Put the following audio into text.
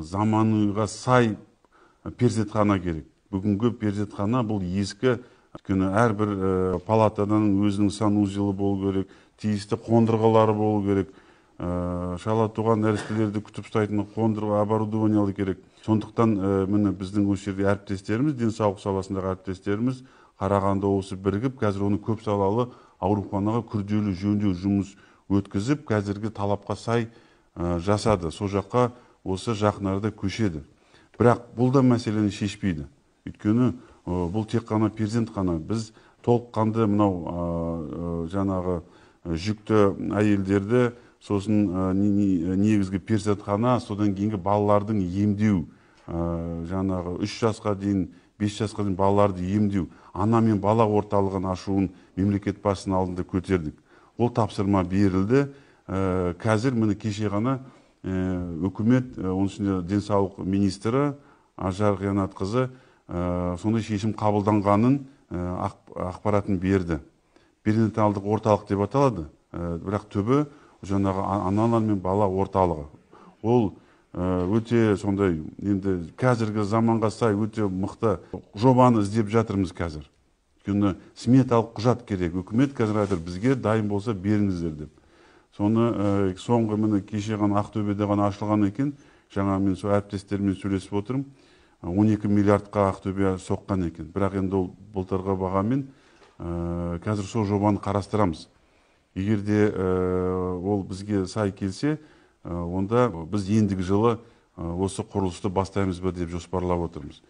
заманға сай перзентхана керек. Бүгінгі перзентхана бұл ескі, өйткені әрбір палатадан өзінің санузелі болу керек, тиісті қондырғылары болу керек, шала туған нәрестелерді күтіп ұстайтын қондырғы оборудованиялы керек. Сондықтан міне біздің осы жерде әріптестеріміз, денсаулық саласындағы әріптестеріміз Қарағанды облысы бірігіп, қазір оны көп салалы ауруханаға күрделі жөндеу жұмыс өткізіп, қазіргі талапқа сай жасады. Сол жаққа осы жақын арада көшеді. Бірақ бұл да мәселені шешпейді. Өйткені бұл тек қана перзентхана. Біз толыққанды мынау жаңағы жүкті әйелдерді, сосын негізгі перзентхана, содан кейінгі балалардың емдеу, жаңағы 3 жасқа дейін, 5 жасқа дейін балаларды емдеу, ана мен бала орталығын ашуын мемлекет басшысының алдында көтердік. Ол тапсырма берілді. Қазір міне кеше ғана үкімет, оның ішінде денсаулық министрі Ажар Қиянатқызы сондай шешім қабылданғанын ақпаратын берді. Перинаталдық орталық деп аталады, бірақ түбі жаңағы аналар мен бала орталығы. Ол өте сондай, енді қазіргі заманға сай өте мықты жобаны іздеп жатырмыз қазір. Өйткені сметалық құжат керек. Үкімет қазір айтыр, бізге дайын болса беріңіздер деп. Соны соңғы міне кеше ғана Ақтөбеде ғана ашылған екен. Жаңа мен сол әріптестермен сөйлесіп отырмын. 12 миллиардқа Ақтөбе соққан екен. Бірақ енді ол былтырғы бағамен қазір сол жобаны қарастырамыз. Егер де ол бізге сай келсе, онда біз ендігі жылы осы құрылысты бастаймыз ба деп жоспарлап отырмыз.